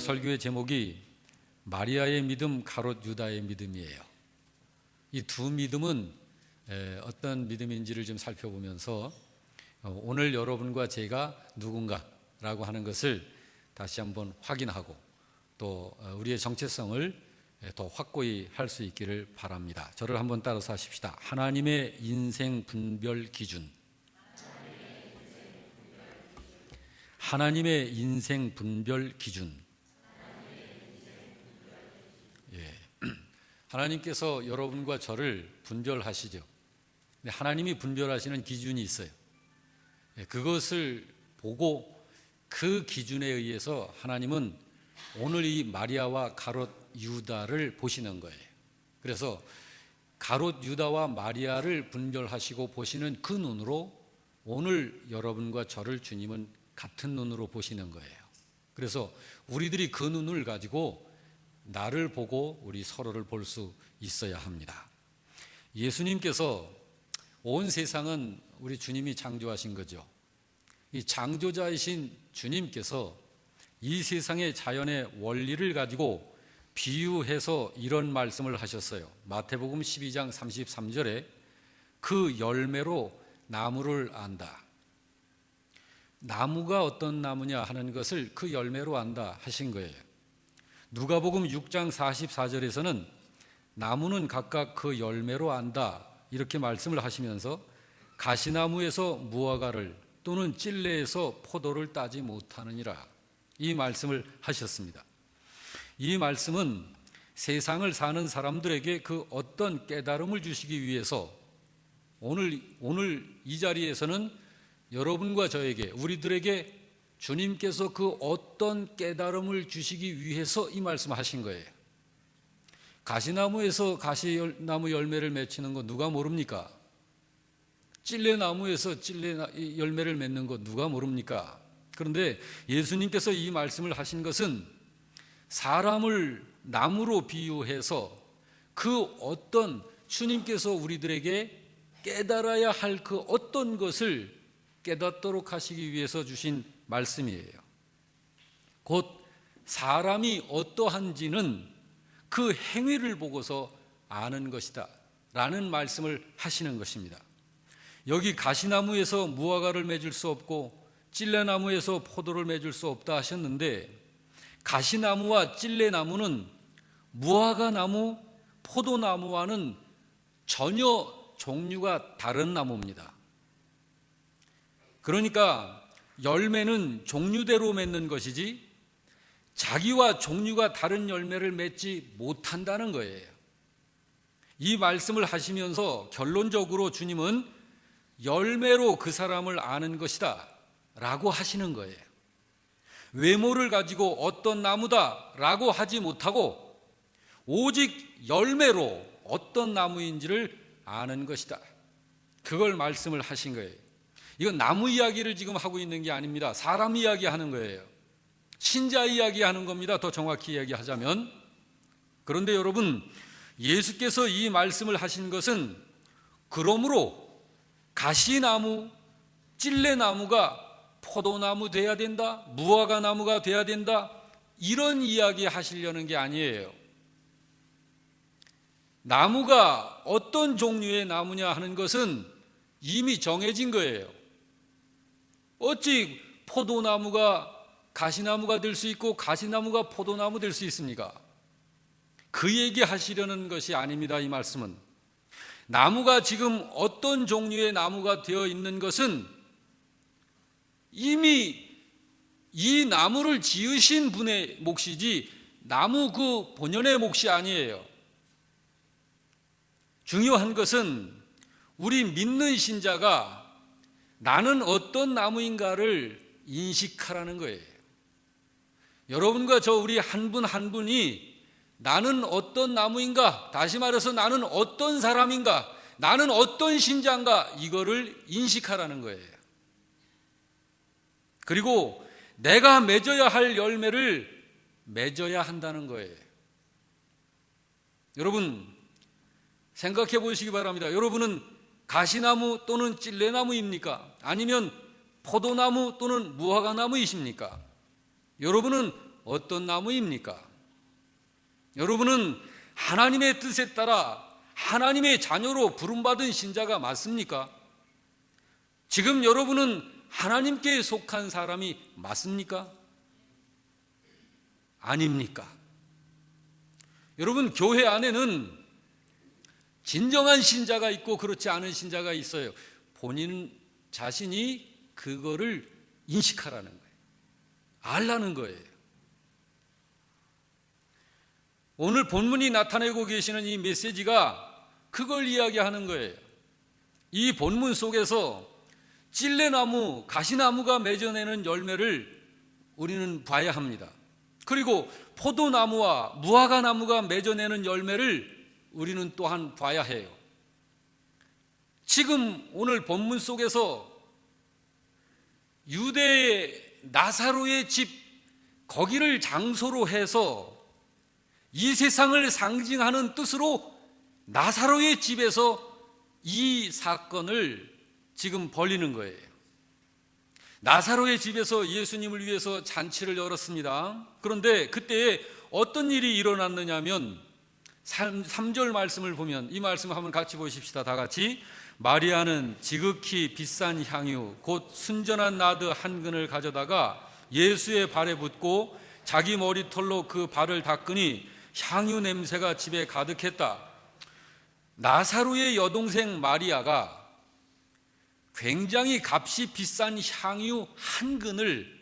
설교의 제목이 마리아의 믿음 가롯 유다의 믿음이에요. 이 두 믿음은 어떤 믿음인지를 좀 살펴보면서 오늘 여러분과 제가 누군가라고 하는 것을 다시 한번 확인하고 또 우리의 정체성을 더 확고히 할 수 있기를 바랍니다. 저를 한번 따라서 하십시다. 하나님의 인생 분별 기준. 하나님의 인생 분별 기준. 하나님께서 여러분과 저를 분별하시죠. 근데 하나님이 분별하시는 기준이 있어요. 그것을 보고 그 기준에 의해서 하나님은 오늘 이 마리아와 가롯 유다를 보시는 거예요. 그래서 가롯 유다와 마리아를 분별하시고 보시는 그 눈으로 오늘 여러분과 저를 주님은 같은 눈으로 보시는 거예요. 그래서 우리들이 그 눈을 가지고 나를 보고 우리 서로를 볼 수 있어야 합니다. 예수님께서 온 세상은 우리 주님이 창조하신 거죠. 이 창조자이신 주님께서 이 세상의 자연의 원리를 가지고 비유해서 이런 말씀을 하셨어요. 마태복음 12장 33절에 그 열매로 나무를 안다. 나무가 어떤 나무냐 하는 것을 그 열매로 안다 하신 거예요. 누가복음 6장 44절에서는 나무는 각각 그 열매로 안다 이렇게 말씀을 하시면서 가시나무에서 무화과를 또는 찔레에서 포도를 따지 못하느니라 이 말씀을 하셨습니다. 이 말씀은 세상을 사는 사람들에게 그 어떤 깨달음을 주시기 위해서 오늘 이 자리에서는 여러분과 저에게 우리들에게 주님께서 그 어떤 깨달음을 주시기 위해서 이 말씀을 하신 거예요. 가시나무에서 가시나무 열매를 맺히는 거 누가 모릅니까? 찔레나무에서 찔레 열매를 맺는 거 누가 모릅니까? 그런데 예수님께서 이 말씀을 하신 것은 사람을 나무로 비유해서 그 어떤 주님께서 우리들에게 깨달아야 할 그 어떤 것을 깨닫도록 하시기 위해서 주신 말씀이에요. 곧 사람이 어떠한지는 그 행위를 보고서 아는 것이다 라는 말씀을 하시는 것입니다. 여기 가시나무에서 무화과를 맺을 수 없고 찔레나무에서 포도를 맺을 수 없다 하셨는데 가시나무와 찔레나무는 무화과나무, 포도나무와는 전혀 종류가 다른 나무입니다. 그러니까 열매는 종류대로 맺는 것이지 자기와 종류가 다른 열매를 맺지 못한다는 거예요. 이 말씀을 하시면서 결론적으로 주님은 열매로 그 사람을 아는 것이다 라고 하시는 거예요. 외모를 가지고 어떤 나무다 라고 하지 못하고 오직 열매로 어떤 나무인지를 아는 것이다. 그걸 말씀을 하신 거예요. 이건 나무 이야기를 지금 하고 있는 게 아닙니다. 사람 이야기 하는 거예요. 신자 이야기 하는 겁니다. 더 정확히 이야기하자면. 그런데 여러분, 예수께서 이 말씀을 하신 것은 그러므로 가시나무, 찔레나무가 포도나무 돼야 된다, 무화과나무가 돼야 된다, 이런 이야기 하시려는 게 아니에요. 나무가 어떤 종류의 나무냐 하는 것은 이미 정해진 거예요. 어찌 포도나무가 가시나무가 될 수 있고 가시나무가 포도나무 될 수 있습니까? 그 얘기 하시려는 것이 아닙니다. 이 말씀은 나무가 지금 어떤 종류의 나무가 되어 있는 것은 이미 이 나무를 지으신 분의 몫이지 나무 그 본연의 몫이 아니에요. 중요한 것은 우리 믿는 신자가 나는 어떤 나무인가를 인식하라는 거예요. 여러분과 저 우리 한 분 한 분이 나는 어떤 나무인가, 다시 말해서 나는 어떤 사람인가, 나는 어떤 신자인가, 이거를 인식하라는 거예요. 그리고 내가 맺어야 할 열매를 맺어야 한다는 거예요. 여러분 생각해 보시기 바랍니다. 여러분은 가시나무 또는 찔레나무입니까? 아니면 포도나무 또는 무화과나무이십니까? 여러분은 어떤 나무입니까? 여러분은 하나님의 뜻에 따라 하나님의 자녀로 부름받은 신자가 맞습니까? 지금 여러분은 하나님께 속한 사람이 맞습니까? 아닙니까? 여러분, 교회 안에는 진정한 신자가 있고 그렇지 않은 신자가 있어요. 본인 자신이 그거를 인식하라는 거예요. 알라는 거예요. 오늘 본문이 나타내고 계시는 이 메시지가 그걸 이야기하는 거예요. 이 본문 속에서 찔레나무, 가시나무가 맺어내는 열매를 우리는 봐야 합니다. 그리고 포도나무와 무화과나무가 맺어내는 열매를 우리는 또한 봐야 해요. 지금 오늘 본문 속에서 유대의 나사로의 집, 거기를 장소로 해서 이 세상을 상징하는 뜻으로 나사로의 집에서 이 사건을 지금 벌이는 거예요. 나사로의 집에서 예수님을 위해서 잔치를 열었습니다. 그런데 그때 어떤 일이 일어났느냐면 3절 말씀을 보면, 이 말씀을 한번 같이 보십시다. 다 같이. 마리아는 지극히 비싼 향유 곧 순전한 나드 한 근을 가져다가 예수의 발에 붓고 자기 머리털로 그 발을 닦으니 향유 냄새가 집에 가득했다. 나사로의 여동생 마리아가 굉장히 값이 비싼 향유 한 근을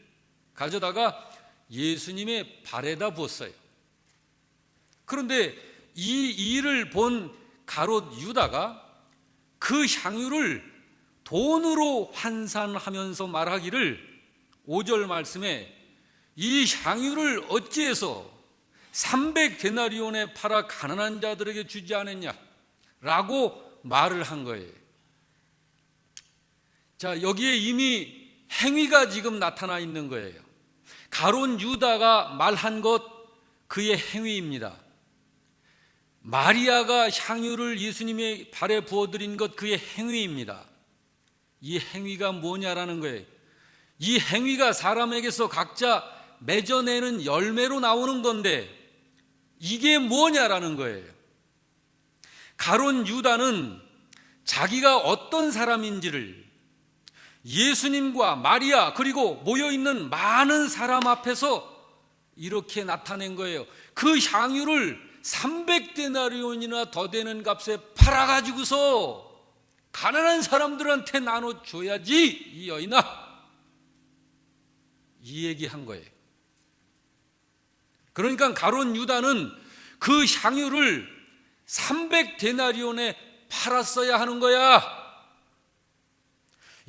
가져다가 예수님의 발에다 부었어요. 그런데 이 일을 본 가롯 유다가 그 향유를 돈으로 환산하면서 말하기를, 5절 말씀에 이 향유를 어찌해서 300데나리온에 팔아 가난한 자들에게 주지 않았냐 라고 말을 한 거예요. 자, 여기에 이미 행위가 지금 나타나 있는 거예요. 가롯 유다가 말한 것, 그의 행위입니다. 마리아가 향유를 예수님의 발에 부어드린 것, 그의 행위입니다. 이 행위가 뭐냐라는 거예요. 이 행위가 사람에게서 각자 맺어내는 열매로 나오는 건데 이게 뭐냐라는 거예요. 가롯 유다는 자기가 어떤 사람인지를 예수님과 마리아 그리고 모여있는 많은 사람 앞에서 이렇게 나타낸 거예요. 그 향유를 300데나리온이나 더 되는 값에 팔아가지고서 가난한 사람들한테 나눠줘야지 이 여인아, 이 얘기한 거예요. 그러니까 가롯 유다는 그 향유를 300데나리온에 팔았어야 하는 거야.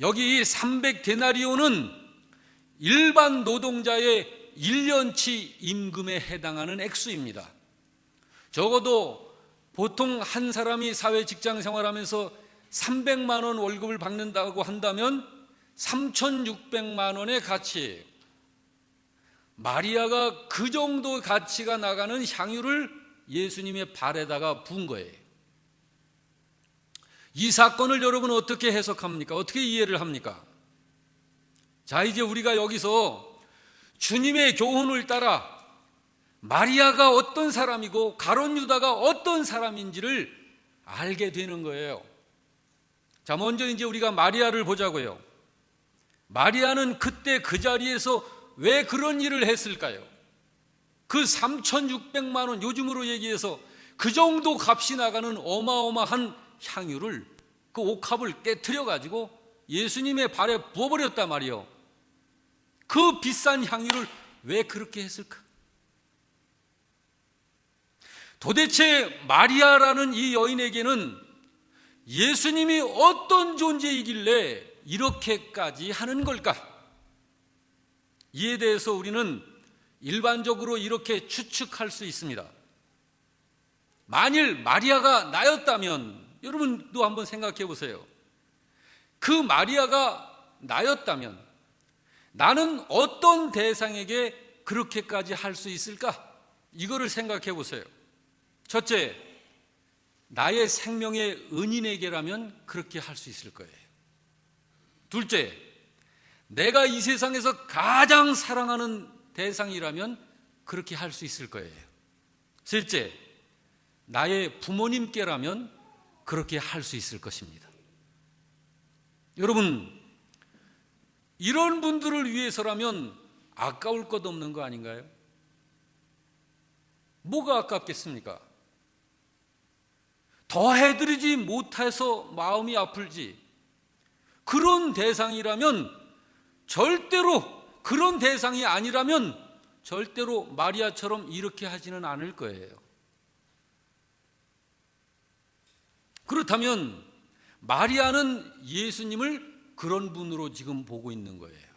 여기 300데나리온은 일반 노동자의 1년치 임금에 해당하는 액수입니다. 적어도 보통 한 사람이 사회 직장 생활하면서 300만 원 월급을 받는다고 한다면 3,600만 원의 가치, 마리아가 그 정도 가치가 나가는 향유를 예수님의 발에다가 부은 거예요. 이 사건을 여러분 어떻게 해석합니까? 어떻게 이해를 합니까? 자, 이제 우리가 여기서 주님의 교훈을 따라 마리아가 어떤 사람이고 가롯 유다가 어떤 사람인지를 알게 되는 거예요. 자, 먼저 이제 우리가 마리아를 보자고요. 마리아는 그때 그 자리에서 왜 그런 일을 했을까요? 그 3,600만 원, 요즘으로 얘기해서 그 정도 값이 나가는 어마어마한 향유를, 그 옥합을 깨트려 가지고 예수님의 발에 부어버렸단 말이에요. 그 비싼 향유를 왜 그렇게 했을까? 도대체 마리아라는 이 여인에게는 예수님이 어떤 존재이길래 이렇게까지 하는 걸까? 이에 대해서 우리는 일반적으로 이렇게 추측할 수 있습니다. 만일 마리아가 나였다면, 여러분도 한번 생각해 보세요. 그 마리아가 나였다면 나는 어떤 대상에게 그렇게까지 할 수 있을까? 이거를 생각해 보세요. 첫째, 나의 생명의 은인에게라면 그렇게 할 수 있을 거예요. 둘째, 내가 이 세상에서 가장 사랑하는 대상이라면 그렇게 할 수 있을 거예요. 셋째, 나의 부모님께라면 그렇게 할 수 있을 것입니다. 여러분, 이런 분들을 위해서라면 아까울 것 없는 거 아닌가요? 뭐가 아깝겠습니까? 더 해드리지 못해서 마음이 아플지, 그런 대상이라면 절대로, 그런 대상이 아니라면 절대로 마리아처럼 이렇게 하지는 않을 거예요. 그렇다면 마리아는 예수님을 그런 분으로 지금 보고 있는 거예요.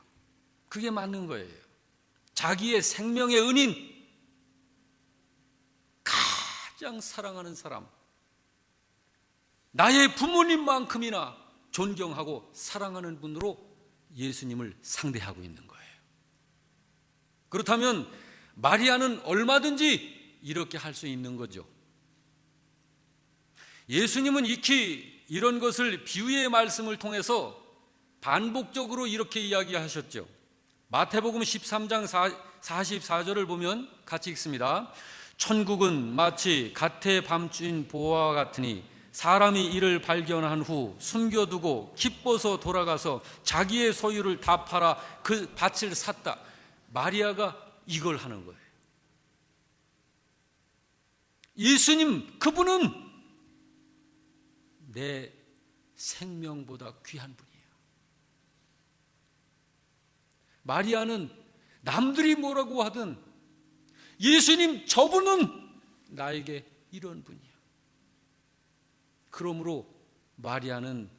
그게 맞는 거예요. 자기의 생명의 은인, 가장 사랑하는 사람, 나의 부모님만큼이나 존경하고 사랑하는 분으로 예수님을 상대하고 있는 거예요. 그렇다면 마리아는 얼마든지 이렇게 할 수 있는 거죠. 예수님은 익히 이런 것을 비유의 말씀을 통해서 반복적으로 이렇게 이야기하셨죠. 마태복음 13장 44절을 보면 같이 읽습니다. 천국은 마치 갓에 밤준 보화와 같으니 사람이 이를 발견한 후 숨겨두고 기뻐서 돌아가서 자기의 소유를 다 팔아 그 밭을 샀다. 마리아가 이걸 하는 거예요. 예수님, 그분은 내 생명보다 귀한 분이에요. 마리아는 남들이 뭐라고 하든 예수님, 저분은 나에게 이런 분이에요. 그러므로 마리아는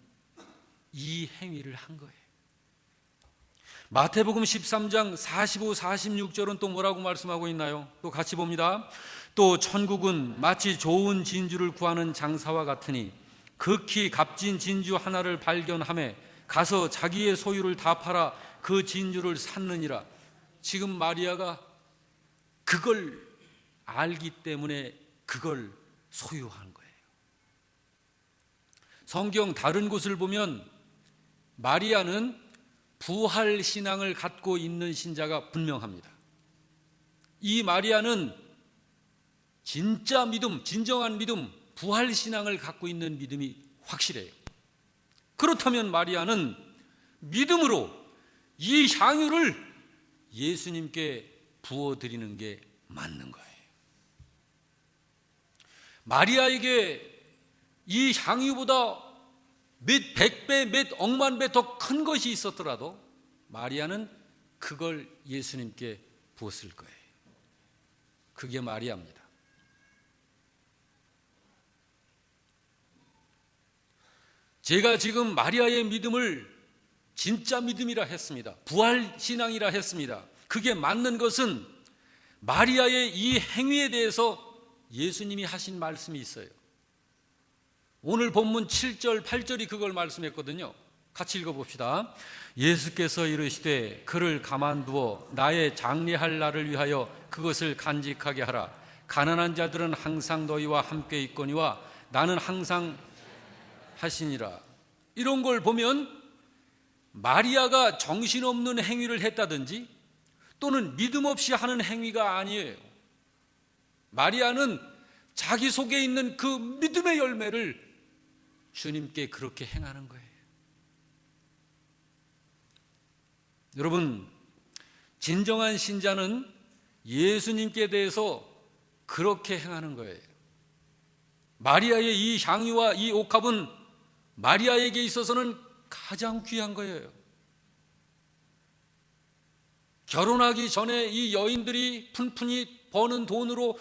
이 행위를 한 거예요. 마태복음 13장 45, 46절은 또 뭐라고 말씀하고 있나요? 또 같이 봅니다. 또 천국은 마치 좋은 진주를 구하는 장사와 같으니 극히 값진 진주 하나를 발견하며 가서 자기의 소유를 다 팔아 그 진주를 샀느니라. 지금 마리아가 그걸 알기 때문에 그걸 소유한 거예요. 성경 다른 곳을 보면 마리아는 부활 신앙을 갖고 있는 신자가 분명합니다. 이 마리아는 진짜 믿음, 진정한 믿음, 부활 신앙을 갖고 있는 믿음이 확실해요. 그렇다면 마리아는 믿음으로 이 향유를 예수님께 부어드리는 게 맞는 거예요. 마리아에게 이 향유보다 몇 백배, 몇 억만 배 더 큰 것이 있었더라도 마리아는 그걸 예수님께 부었을 거예요. 그게 마리아입니다. 제가 지금 마리아의 믿음을 진짜 믿음이라 했습니다. 부활신앙이라 했습니다. 그게 맞는 것은 마리아의 이 행위에 대해서 예수님이 하신 말씀이 있어요. 오늘 본문 7절, 8절이 그걸 말씀했거든요. 같이 읽어봅시다. 예수께서 이르시되 그를 가만두어 나의 장례할 날을 위하여 그것을 간직하게 하라. 가난한 자들은 항상 너희와 함께 있거니와 나는 항상 하시니라. 이런 걸 보면 마리아가 정신없는 행위를 했다든지 또는 믿음 없이 하는 행위가 아니에요. 마리아는 자기 속에 있는 그 믿음의 열매를 주님께 그렇게 행하는 거예요. 여러분, 진정한 신자는 예수님께 대해서 그렇게 행하는 거예요. 마리아의 이 향유와 이 옥합은 마리아에게 있어서는 가장 귀한 거예요. 결혼하기 전에 이 여인들이 푼푼히 버는 돈으로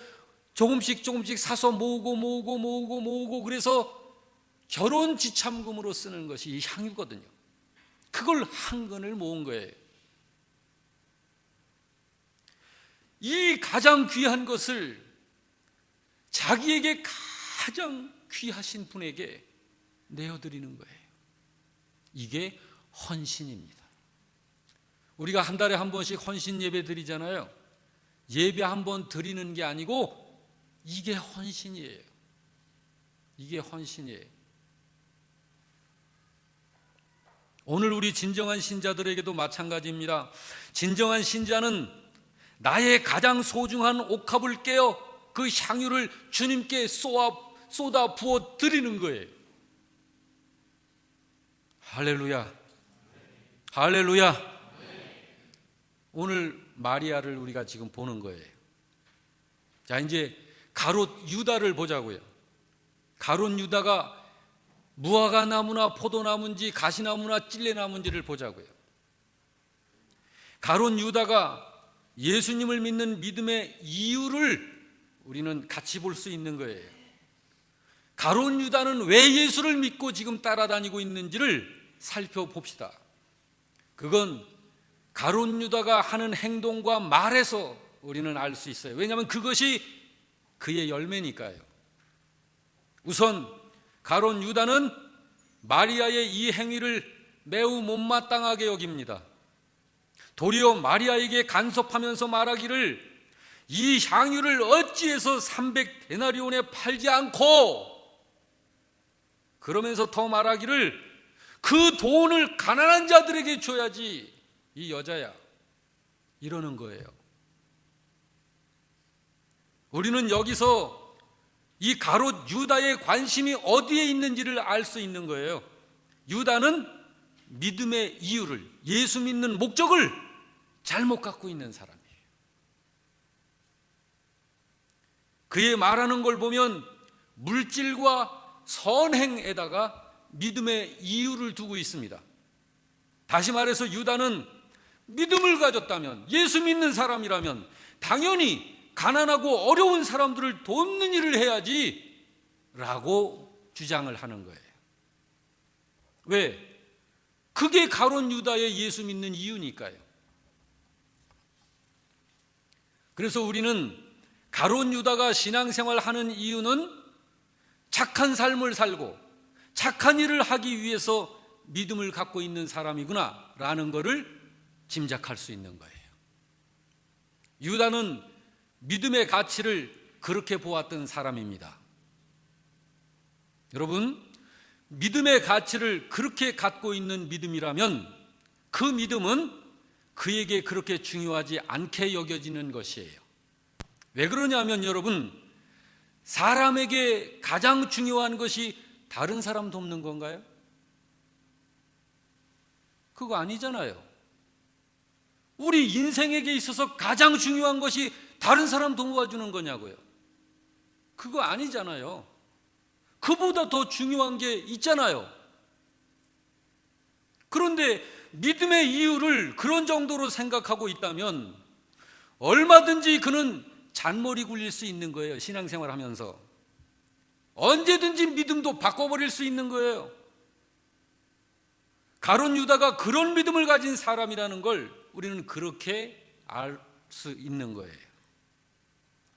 조금씩 사서 모으고 그래서 결혼 지참금으로 쓰는 것이 이 향유거든요. 그걸 한 근을 모은 거예요. 이 가장 귀한 것을 자기에게 가장 귀하신 분에게 내어드리는 거예요. 이게 헌신입니다. 우리가 한 달에 한 번씩 헌신 예배 드리잖아요. 예배 한 번 드리는 게 아니고 이게 헌신이에요. 이게 헌신이에요. 오늘 우리 진정한 신자들에게도 마찬가지입니다. 진정한 신자는 나의 가장 소중한 옥합을 깨어 그 향유를 주님께 쏟아 부어 드리는 거예요. 할렐루야, 할렐루야. 오늘 마리아를 우리가 지금 보는 거예요. 자, 이제 가롯 유다를 보자고요. 가롯 유다가 무화과 나무나 포도나무인지 가시나무나 찔레나무인지를 보자고요. 가롯 유다가 예수님을 믿는 믿음의 이유를 우리는 같이 볼 수 있는 거예요. 가롯 유다는 왜 예수를 믿고 지금 따라다니고 있는지를 살펴봅시다. 그건 가롯 유다가 하는 행동과 말에서 우리는 알 수 있어요. 왜냐하면 그것이 그의 열매니까요. 우선 가롯 유다는 마리아의 이 행위를 매우 못마땅하게 여깁니다. 도리어 마리아에게 간섭하면서 말하기를 이 향유를 어찌해서 300데나리온에 팔지 않고, 그러면서 더 말하기를 그 돈을 가난한 자들에게 줘야지 이 여자야, 이러는 거예요. 우리는 여기서 이 가롯 유다의 관심이 어디에 있는지를 알 수 있는 거예요. 유다는 믿음의 이유를, 예수 믿는 목적을 잘못 갖고 있는 사람이에요. 그의 말하는 걸 보면 물질과 선행에다가 믿음의 이유를 두고 있습니다. 다시 말해서 유다는 믿음을 가졌다면, 예수 믿는 사람이라면 당연히 가난하고 어려운 사람들을 돕는 일을 해야지 라고 주장을 하는 거예요. 왜? 그게 가롯 유다의 예수 믿는 이유니까요. 그래서 우리는 가롯 유다가 신앙생활 하는 이유는 착한 삶을 살고 착한 일을 하기 위해서 믿음을 갖고 있는 사람이구나 라는 것을 짐작할 수 있는 거예요. 유다는 믿음의 가치를 그렇게 보았던 사람입니다. 여러분, 믿음의 가치를 그렇게 갖고 있는 믿음이라면 그 믿음은 그에게 그렇게 중요하지 않게 여겨지는 것이에요. 왜 그러냐면 여러분, 사람에게 가장 중요한 것이 다른 사람 돕는 건가요? 그거 아니잖아요. 우리 인생에게 있어서 가장 중요한 것이 다른 사람 도와주는 거냐고요. 그거 아니잖아요. 그보다 더 중요한 게 있잖아요. 그런데 믿음의 이유를 그런 정도로 생각하고 있다면 얼마든지 그는 잔머리 굴릴 수 있는 거예요. 신앙생활 하면서 언제든지 믿음도 바꿔버릴 수 있는 거예요. 가롯 유다가 그런 믿음을 가진 사람이라는 걸 우리는 그렇게 알 수 있는 거예요.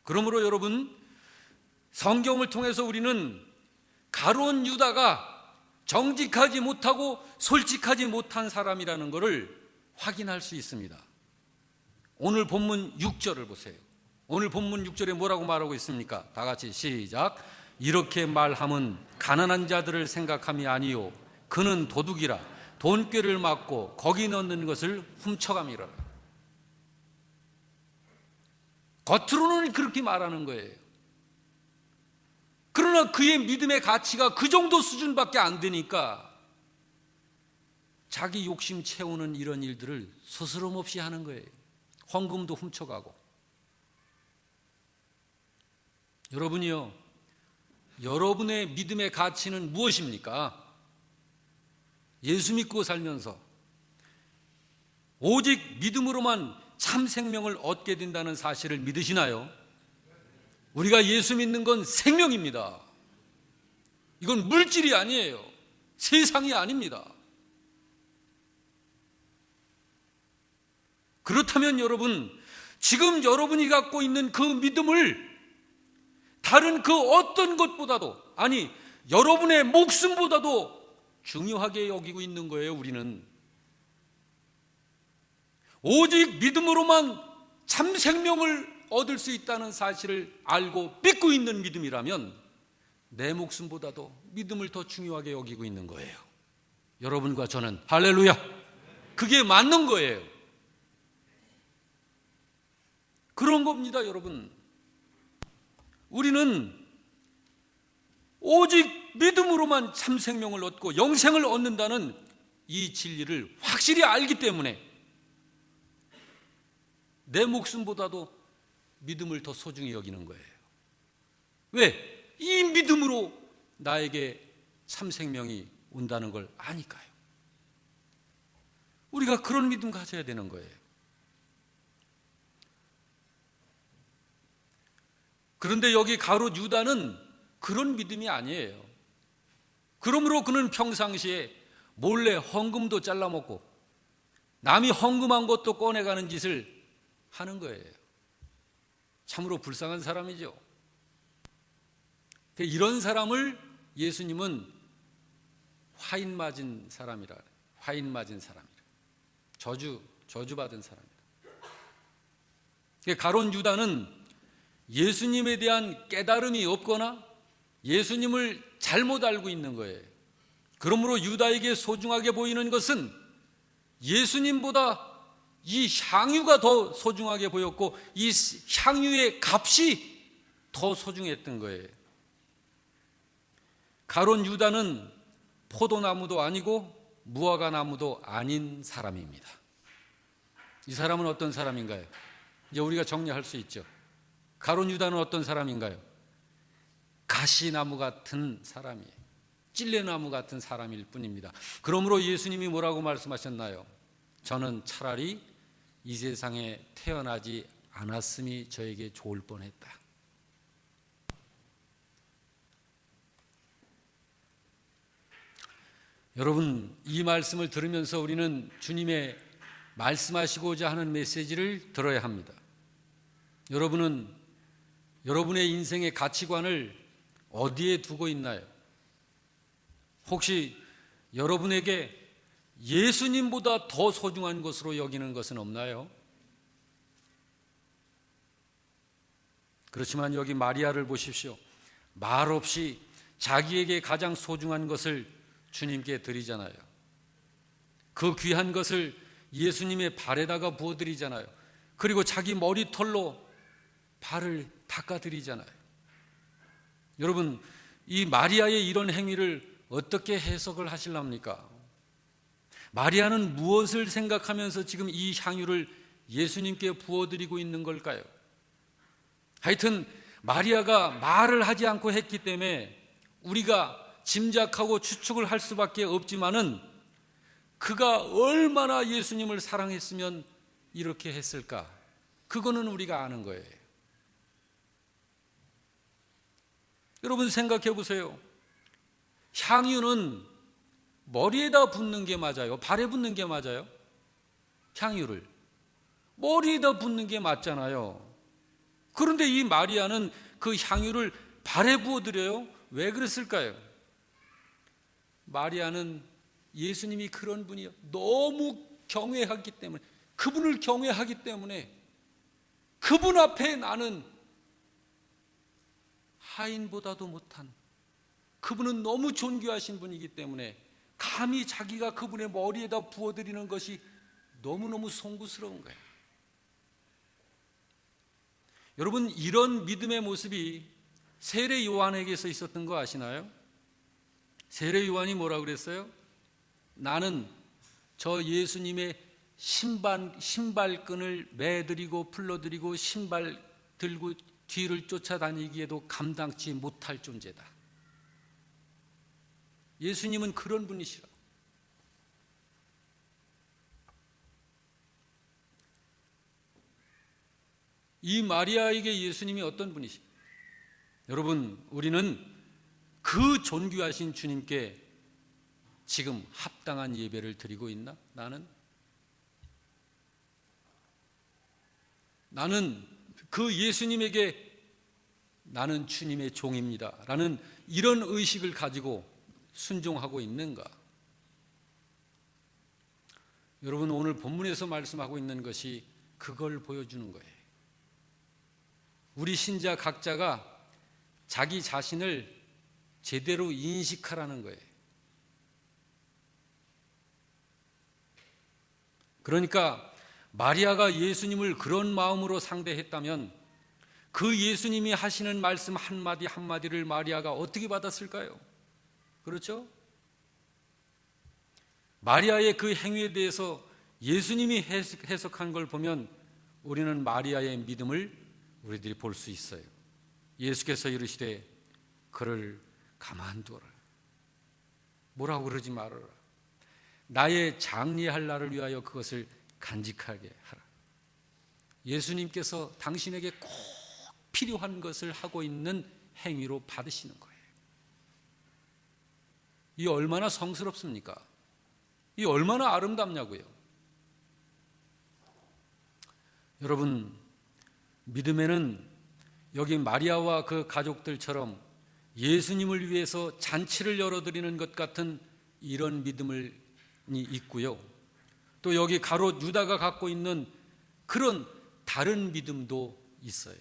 그러므로 여러분, 성경을 통해서 우리는 가롯 유다가 정직하지 못하고 솔직하지 못한 사람이라는 것을 확인할 수 있습니다. 오늘 본문 6절을 보세요. 오늘 본문 6절에 뭐라고 말하고 있습니까? 다 같이 시작. 이렇게 말함은 가난한 자들을 생각함이 아니요 그는 도둑이라 돈꾀를 맞고 거기 넣는 것을 훔쳐감이라. 겉으로는 그렇게 말하는 거예요. 그러나 그의 믿음의 가치가 그 정도 수준밖에 안 되니까 자기 욕심 채우는 이런 일들을 스스럼 없이 하는 거예요. 헌금도 훔쳐가고. 여러분이요, 여러분의 믿음의 가치는 무엇입니까? 예수 믿고 살면서 오직 믿음으로만 참 생명을 얻게 된다는 사실을 믿으시나요? 우리가 예수 믿는 건 생명입니다. 이건 물질이 아니에요. 세상이 아닙니다. 그렇다면 여러분, 지금 여러분이 갖고 있는 그 믿음을 다른 그 어떤 것보다도, 아니 여러분의 목숨보다도 중요하게 여기고 있는 거예요. 우리는 오직 믿음으로만 참 생명을 얻을 수 있다는 사실을 알고 믿고 있는 믿음이라면 내 목숨보다도 믿음을 더 중요하게 여기고 있는 거예요. 여러분과 저는. 할렐루야. 그게 맞는 거예요. 그런 겁니다, 여러분. 우리는 오직 믿음으로만 참 생명을 얻고 영생을 얻는다는 이 진리를 확실히 알기 때문에 내 목숨보다도 믿음을 더 소중히 여기는 거예요. 왜? 이 믿음으로 나에게 참 생명이 온다는 걸 아니까요. 우리가 그런 믿음 가져야 되는 거예요. 그런데 여기 가룟 유다는 그런 믿음이 아니에요. 그러므로 그는 평상시에 몰래 헌금도 잘라먹고 남이 헌금한 것도 꺼내가는 짓을 하는 거예요. 참으로 불쌍한 사람이죠. 이런 사람을 예수님은 화인 맞은 사람이라, 화인 맞은 사람이라, 저주받은 사람이라. 가룟 유다는 예수님에 대한 깨달음이 없거나 예수님을 잘못 알고 있는 거예요. 그러므로 유다에게 소중하게 보이는 것은 예수님보다 이 향유가 더 소중하게 보였고 이 향유의 값이 더 소중했던 거예요. 가룟 유다는 포도나무도 아니고 무화과나무도 아닌 사람입니다. 이 사람은 어떤 사람인가요? 이제 우리가 정리할 수 있죠. 가룟 유다는 어떤 사람인가요? 가시나무 같은 사람이에요. 찔레나무 같은 사람일 뿐입니다. 그러므로 예수님이 뭐라고 말씀하셨나요? 저는 차라리 이 세상에 태어나지 않았음이 저에게 좋을 뻔했다. 여러분, 이 말씀을 들으면서 우리는 주님의 말씀하시고자 하는 메시지를 들어야 합니다. 여러분은 여러분의 인생의 가치관을 어디에 두고 있나요? 혹시 여러분에게 예수님보다 더 소중한 것으로 여기는 것은 없나요? 그렇지만 여기 마리아를 보십시오. 말없이 자기에게 가장 소중한 것을 주님께 드리잖아요. 그 귀한 것을 예수님의 발에다가 부어드리잖아요. 그리고 자기 머리털로 발을 닦아드리잖아요. 여러분, 이 마리아의 이런 행위를 어떻게 해석을 하실랍니까? 마리아는 무엇을 생각하면서 지금 이 향유를 예수님께 부어드리고 있는 걸까요? 하여튼 마리아가 말을 하지 않고 했기 때문에 우리가 짐작하고 추측을 할 수밖에 없지만은 그가 얼마나 예수님을 사랑했으면 이렇게 했을까? 그거는 우리가 아는 거예요. 여러분 생각해 보세요. 향유는 머리에다 붓는 게 맞아요? 발에 붓는 게 맞아요? 향유를 머리에다 붓는 게 맞잖아요. 그런데 이 마리아는 그 향유를 발에 부어드려요? 왜 그랬을까요? 마리아는 예수님이 그런 분이요, 너무 경외하기 때문에, 그분을 경외하기 때문에 그분 앞에 나는 하인보다도 못한, 그분은 너무 존귀하신 분이기 때문에 감히 자기가 그분의 머리에다 부어드리는 것이 너무너무 송구스러운 거예요. 여러분, 이런 믿음의 모습이 세례 요한에게서 있었던 거 아시나요? 세례 요한이 뭐라 그랬어요? 나는 저 예수님의 신발끈을 매드리고 풀러드리고 신발 들고 뒤를 쫓아다니기에도 감당치 못할 존재다. 예수님은 그런 분이시라. 이 마리아에게 예수님이 어떤 분이시죠? 여러분, 우리는 그 존귀하신 주님께 지금 합당한 예배를 드리고 있나? 나는 그 예수님에게 나는 주님의 종입니다 라는 이런 의식을 가지고 순종하고 있는가? 여러분, 오늘 본문에서 말씀하고 있는 것이 그걸 보여주는 거예요. 우리 신자 각자가 자기 자신을 제대로 인식하라는 거예요. 그러니까 마리아가 예수님을 그런 마음으로 상대했다면 그 예수님이 하시는 말씀 한마디 한마디를 마리아가 어떻게 받았을까요? 그렇죠? 마리아의 그 행위에 대해서 예수님이 해석한 걸 보면 우리는 마리아의 믿음을 우리들이 볼 수 있어요. 예수께서 이르시되 그를 가만두어라. 뭐라고 그러지 말아라. 나의 장리할 날을 위하여 그것을 간직하게 하라. 예수님께서 당신에게 꼭 필요한 것을 하고 있는 행위로 받으시는 거예요. 이 얼마나 성스럽습니까? 이 얼마나 아름답냐고요. 여러분, 믿음에는 여기 마리아와 그 가족들처럼 예수님을 위해서 잔치를 열어드리는 것 같은 이런 믿음이 있고요. 또 여기 가롯 유다가 갖고 있는 그런 다른 믿음도 있어요.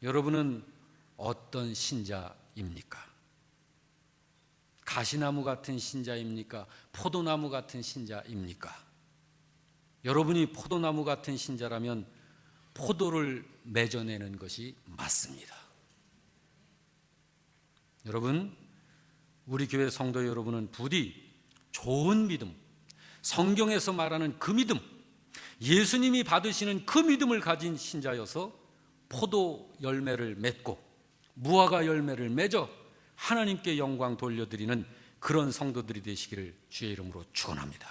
여러분은 어떤 신자입니까? 가시나무 같은 신자입니까? 포도나무 같은 신자입니까? 여러분이 포도나무 같은 신자라면 포도를 맺어내는 것이 맞습니다. 여러분, 우리 교회 성도 여러분은 부디 좋은 믿음, 성경에서 말하는 그 믿음, 예수님이 받으시는 그 믿음을 가진 신자여서 포도 열매를 맺고 무화과 열매를 맺어 하나님께 영광 돌려드리는 그런 성도들이 되시기를 주의 이름으로 축원합니다.